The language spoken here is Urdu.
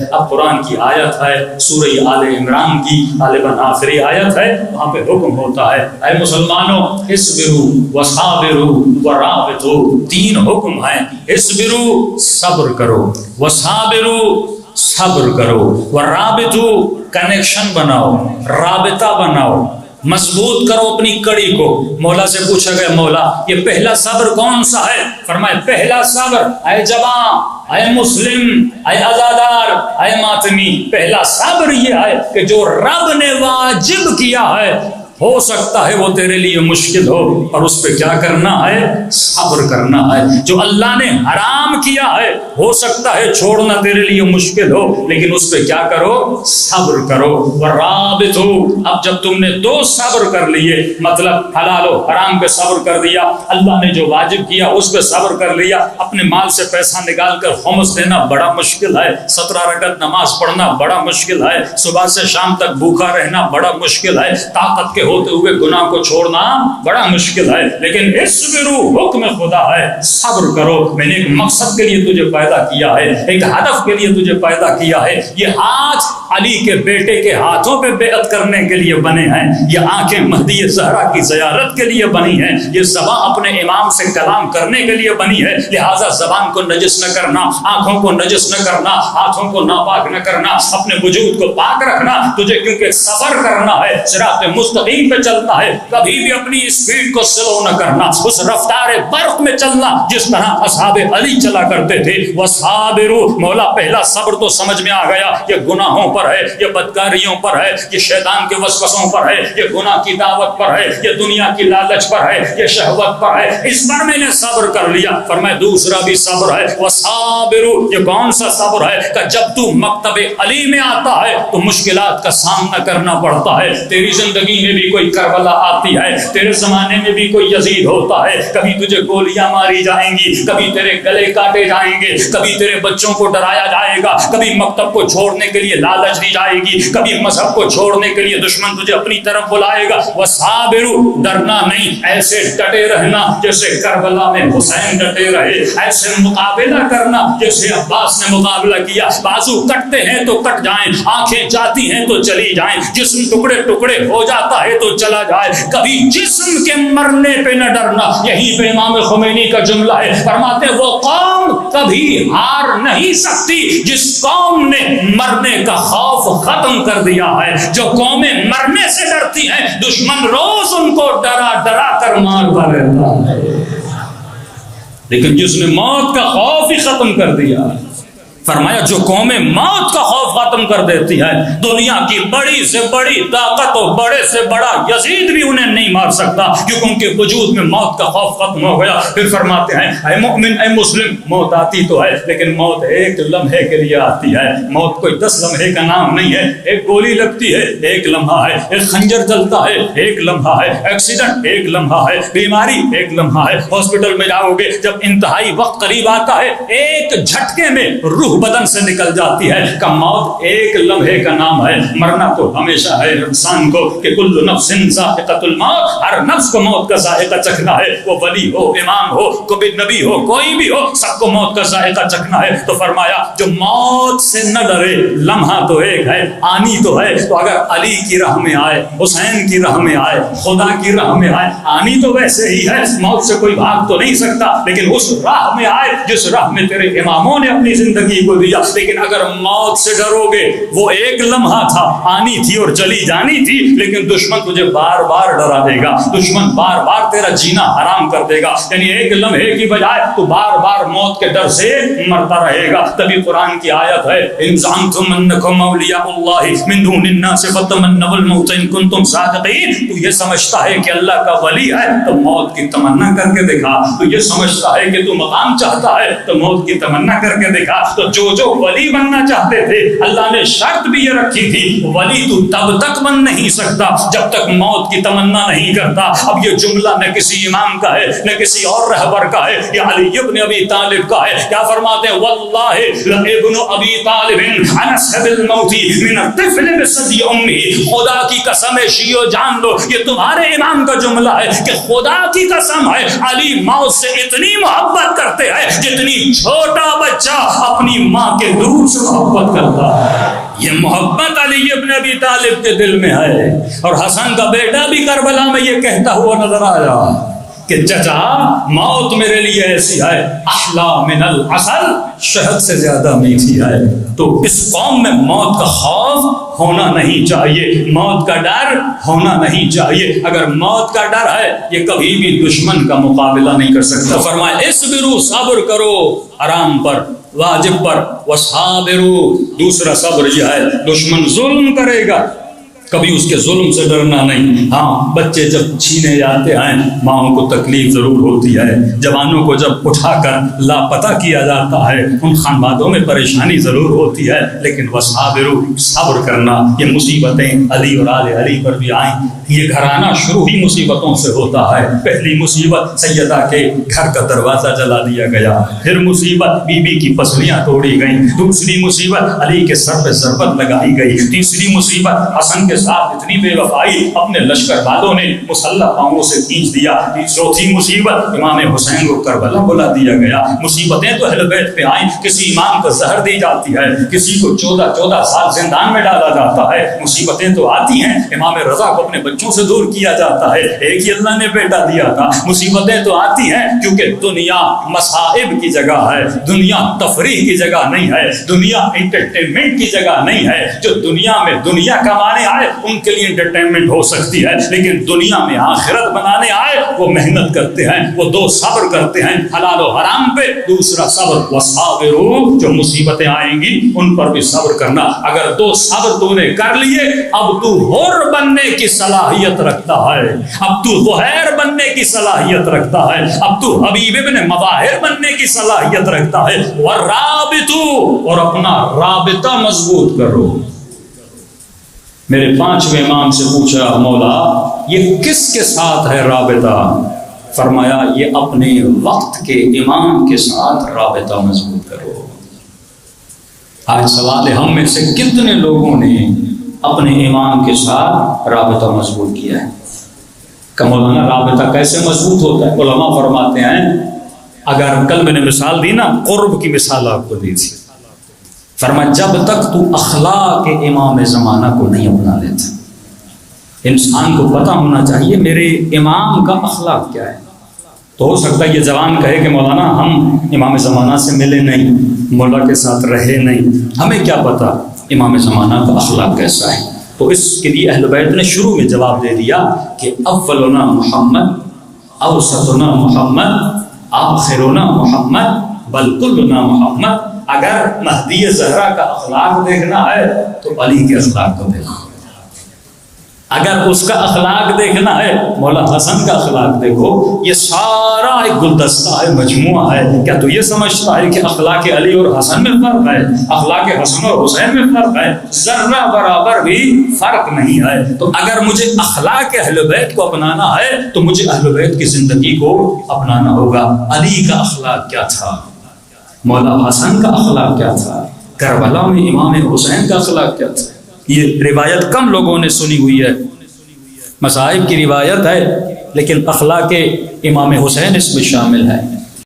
اب قرآن کی آیت ہے سورہ آل عمران کی غالباً آخری آیت ہے، وہاں پہ حکم ہوتا ہے اے مسلمانوں اصبروا وصابروا ورابطوا، تین حکم ہیں، اصبروا صبر کرو، وصابروا صبر کرو، ورابطوا کنیکشن بناؤ، رابطہ بناؤ، مضبوط کرو اپنی کڑی کو۔ مولا سے پوچھا گیا مولا یہ پہلا صبر کون سا ہے؟ فرمائے پہلا صبر اے جوان، اے مسلم، اے عزادار، اے ماتمی، پہلا صبر یہ ہے کہ جو رب نے واجب کیا ہے ہو سکتا ہے وہ تیرے لیے مشکل ہو، اور اس پہ کیا کرنا ہے؟ صبر کرنا ہے۔ جو اللہ نے حرام کیا ہے ہو سکتا ہے چھوڑنا تیرے لیے مشکل ہو، لیکن اس پہ کیا کرو؟ صبر کرو۔ ورابطو، اب جب تم نے دو صبر کر لیے، مطلب حلال و حرام پہ صبر کر دیا، اللہ نے جو واجب کیا اس پہ صبر کر لیا، اپنے مال سے پیسہ نکال کر خمس دینا بڑا مشکل ہے، 17 رکعت نماز پڑھنا بڑا مشکل ہے، صبح سے شام تک بھوکا رہنا بڑا مشکل ہے، طاقت کے ہوتے ہوئے گناہ کو چھوڑنا بڑا مشکل ہے، لیکن اصبروا حکم خدا ہے، صبر کرو۔ میں نے ایک مقصد کے لیے تجھے پیدا کیا ہے، ایک ہدف کے لیے تجھے پیدا کیا ہے۔ یہ ہاتھ علی کے بیٹے کے ہاتھوں پہ بیعت کرنے کے لیے بنے ہیں، یہ آنکھیں مہدی زہرا کی زیارت کے لیے بنی ہیں، یہ زبان اپنے امام سے کلام کرنے کے لیے بنی ہے، لہٰذا زبان کو نجس نہ کرنا، آنکھوں کو نجس نہ کرنا، ہاتھوں کو ناپاک نہ کرنا، اپنے وجود کو پاک رکھنا تجھے، کیونکہ صبر کرنا ہے، صراط مستقیم پہ چلنا ہے، کبھی بھی اپنی اسپیڈ کو سلو نہ کرنا، اس رفتار برق میں چلنا جس طرح اصحاب علی چلا کرتے تھے۔ وصابروا، مولا پہلا صبر تو سمجھ میں آ گیا، یہ گناہوں پر ہے، یہ بدکاریوں پر ہے، یہ شیطان کے وسوسوں پر ہے، یہ گناہ کی دعوت پر ہے، یہ دنیا کی لالچ پر ہے، یہ شہوت پر ہے، اس پر میں نے صبر کر لیا۔ فرمایا دوسرا بھی صبر ہے، وصابروا، یہ کون سا صبر ہے کہ جب تو مکتب علی میں آتا ہے تو مشکلات کا سامنا کرنا پڑتا ہے، تیری زندگی میں بھی کوئی کربلا آتی ہے، تیرے زمانے میں بھی کوئی یزید ہوتا ہے، کبھی تجھے گولیاں ماری جائیں گی، کبھی تیرے گلے کاٹے جائیں گے، کبھی تیرے بچوں کو ڈرایا جائے گا، کبھی مکتب کو چھوڑنے کے لیے لالچ دی جائے گی، کبھی مذہب کو چھوڑنے کے لیے دشمن تجھے اپنی طرف بلائے گا۔ وصابروا، ڈرنا نہیں، ایسے ڈٹے رہنا جیسے کربلا میں حسین ڈٹے رہے، ایسے مقابلہ کرنا جیسے عباس نے مقابلہ کیا، بازو کٹتے ہیں تو کٹ جائیں، آنکھیں جاتی ہیں تو چلی جائیں، جسم ٹکڑے ٹکڑے ہو جاتا ہے تو چلا جائے، کبھی جسم کے مرنے پہ نہ ڈرنا۔ یہیں پہ امام خمینی کا جملہ ہے، فرماتے وہ قوم کبھی ہار نہیں سکتی جس قوم نے مرنے کا خوف ختم کر دیا ہے۔ جو قومیں مرنے سے ڈرتی ہیں دشمن روز ان کو ڈرا ڈرا کر مارتا رہتا ہے، لیکن جس نے موت کا خوف ہی ختم کر دیا، فرمایا جو قومیں موت کا خوف ختم کر دیتی ہے، دنیا کی بڑی سے بڑی طاقت اور بڑے سے بڑا یزید بھی انہیں نہیں مار سکتا، کیونکہ ان کے وجود میں موت کا خوف ختم ہو گیا۔ پھر فرماتے ہیں اے مومن، اے مسلم، موت آتی تو ہے لیکن موت ایک لمحے کے لیے آتی ہے، موت کوئی 10 لمحے کا نام نہیں ہے، ایک گولی لگتی ہے ایک لمحہ ہے، ایک خنجر چلتا ہے ایک لمحہ ہے، ایکسیڈنٹ ایک لمحہ ہے، بیماری ایک لمحہ ہے، ہاسپٹل میں جاؤ گے جب انتہائی وقت قریب آتا ہے ایک جھٹکے میں روح بدن سے نکل جاتی ہے، کہ موت ایک لمحے کا نام ہے، مرنا تو ہمیشہ ہے انسان کو، کہ کل نفس ذائقۃ الموت، ہر نفس کو موت کا ذائقہ چکھنا ہے، وہ ولی ہو، امام ہو، کوئی نبی ہو، کوئی بھی ہو، سب کو موت کا ذائقہ چکھنا ہے۔ تو فرمایا جو موت سے نہ ڈرے، لمحہ تو ایک ہے، آنی تو ہے، تو اگر علی کی راہ میں آئے، حسین کی راہ میں آئے، خدا کی راہ میں آئے، آنی تو ویسے ہی ہے، موت سے کوئی بھاگ تو نہیں سکتا، لیکن اس راہ میں آئے جس راہ میں تیرے اماموں نے اپنی زندگی کو دیا۔ لیکن اگر موت سے ڈرو گے، وہ ایک لمحہ تھا، آنی تھی اور چلی جانی تھی، لیکن دشمن تجھے بار بار ڈرا دے گا، دشمن بار بار تیرا جینا حرام کر دے گا، یعنی ایک لمحے کی بجائے تو بار بار موت کے ڈر سے مرتا رہے گا۔ تبھی قرآن کی آیت ہے ان زعمتم انکم اولیاء اللہ من دون الناس فتمنوا الموت ان کنتم صادقین، تو یہ سمجھتا ہے کہ اللہ کا ولی ہے تو موت کی تمنا کر کے دکھا، تو یہ سمجھتا ہے کہ تو مقام چاہتا ہے تو موت کی تمنا کر کے دکھا۔ تو جو ولی بننا چاہتے تھے اللہ نے شرط بھی یہ رکھی تھی ولی تو تب تک بن نہیں سکتا جب تک موت کی تمنا نہیں کرتا. اب یہ جملہ نہ کسی امام کا ہے نہ کسی اور رہبر کا ہے, یہ علی ابن ابی طالب کا ہے. کیا فرماتے ہیں واللہ ابن ابی طالب انس بالموت من الطفل بصدی امہ. خدا کی قسم ہے شیعو جان لو یہ تمہارے امام کا جملہ ہے کہ خدا کی قسم ہے علی موت سے اتنی محبت کرتے ہیں جتنی چھوٹا بچہ اپنی ماں کے دودھ سے محبت کرتا ہے. یہ محبت علی ابن ابی طالب کے دل میں ہے. اور حسن کا بیٹا بھی کربلا میں یہ کہتا ہوا نظر آیا کہ چچا موت میرے لیے ایسی ہے احلا من العسل, شہد سے زیادہ میٹھی ہے. تو اس قوم میں موت کا خوف ہونا نہیں چاہیے, موت کا ڈر ہونا نہیں چاہیے. اگر موت کا ڈر ہے یہ کبھی بھی دشمن کا مقابلہ نہیں کر سکتا. فرمایا اصبروا, صبر کرو حرام پر واجب پر, وصابروا, دوسرا صبر یہ ہے دشمن ظلم کرے گا کبھی اس کے ظلم سے ڈرنا نہیں. ہاں بچے جب چھینے جاتے ہیں ماؤں کو تکلیف ضرور ہوتی ہے, جوانوں کو جب اٹھا کر لاپتہ کیا جاتا ہے ان خانوادوں میں پریشانی ضرور ہوتی ہے, لیکن وصابروا, صبر کرنا. یہ مصیبتیں علی اور آل علی پر بھی آئیں. یہ گھرانہ شروع ہی مصیبتوں سے ہوتا ہے. پہلی مصیبت سیدہ کے گھر کا دروازہ جلا دیا گیا, پھر مصیبت بی بی کی پسلیاں توڑی گئیں, دوسری مصیبت علی کے سر پہ ضربت لگائی گئی, تیسری مصیبت حسن کے ساتھ اتنی بے وفائی اپنے لشکر والوں نے مسلح پاؤں سے کھینچ دیا, چوتھی مصیبت امام حسین کو کربلا بلا دیا گیا. مصیبتیں تو اہل بیت پہ آئیں, کسی امام کو زہر دی جاتی ہے, کسی کو 14 سال زندان میں ڈالا جاتا ہے. مصیبتیں تو آتی ہیں, امام رضا کو اپنے بچوں سے دور کیا جاتا ہے, ایک ہی اللہ نے بیٹا دیا تھا. مصیبتیں تو آتی ہیں کیونکہ دنیا مصائب کی جگہ ہے, دنیا تفریح کی جگہ نہیں ہے, دنیا انٹرٹینمنٹ کی جگہ نہیں ہے. جو دنیا میں دنیا کمانے آئے ان کے لیے انٹرٹینمنٹ ہو سکتی ہے, لیکن دنیا میں آخرت بنانے آئے وہ محنت کرتے ہیں, وہ دو صبر کرتے ہیں حلال و حرام پہ, دوسرا صبر وصابروا, جو مصیبتیں آئیں گی ان پر بھی صبر کرنا. اگر دو صبر تو نے کر لیے اب تو حر بننے کی صلاحیت رکھتا ہے, اب تو ظہیر بننے کی صلاحیت رکھتا ہے, اب تو حبیب ابن مظاہر بننے کی صلاحیت رکھتا ہے. ورابطوا, اور اپنا رابطہ مضبوط کرو. میرے 5ویں امام سے پوچھا مولا یہ کس کے ساتھ ہے رابطہ؟ فرمایا یہ اپنے وقت کے امام کے ساتھ رابطہ مضبوط کرو. آج سوال ہے ہم میں سے کتنے لوگوں نے اپنے امام کے ساتھ رابطہ مضبوط کیا ہے؟ کہ مولانا رابطہ کیسے مضبوط ہوتا ہے؟ علماء فرماتے ہیں اگر کل میں نے مثال دی نا, قرب کی مثال آپ کو دی تھی, فرمایا جب تک تو اخلاق امام زمانہ کو نہیں اپنا لیتا, انسان کو پتہ ہونا چاہیے میرے امام کا اخلاق کیا ہے. تو ہو سکتا ہے یہ جوان کہے کہ مولانا ہم امام زمانہ سے ملے نہیں, مولا کے ساتھ رہے نہیں, ہمیں کیا پتہ امام زمانہ کا اخلاق کیسا ہے. تو اس کے لیے اہل بیت نے شروع میں جواب دے دیا کہ اولنا محمد, اوسطنا محمد, آخرنا محمد, بل کلنا محمد. اگر مہدی زہرا کا اخلاق دیکھنا ہے تو علی کے اخلاق کو دیکھو, اگر اس کا اخلاق دیکھنا ہے مولا حسن کا اخلاق دیکھو. یہ سارا ایک گلدستہ ہے, مجموعہ ہے. کیا تو یہ سمجھتا ہے کہ اخلاق علی اور حسن میں فرق ہے؟ اخلاق حسن اور حسین میں فرق ہے؟ ذرہ برابر بھی فرق نہیں ہے. تو اگر مجھے اخلاق اہل بیت کو اپنانا ہے تو مجھے اہل بیت کی زندگی کو اپنانا ہوگا. علی کا اخلاق کیا تھا, مولا حسن کا اخلاق کیا تھا, کربلا میں امام حسین کا اخلاق کیا تھا. یہ روایت کم لوگوں نے سنی ہوئی ہے, مصائب کی روایت ہے لیکن اخلاق امام حسین اس میں شامل ہے.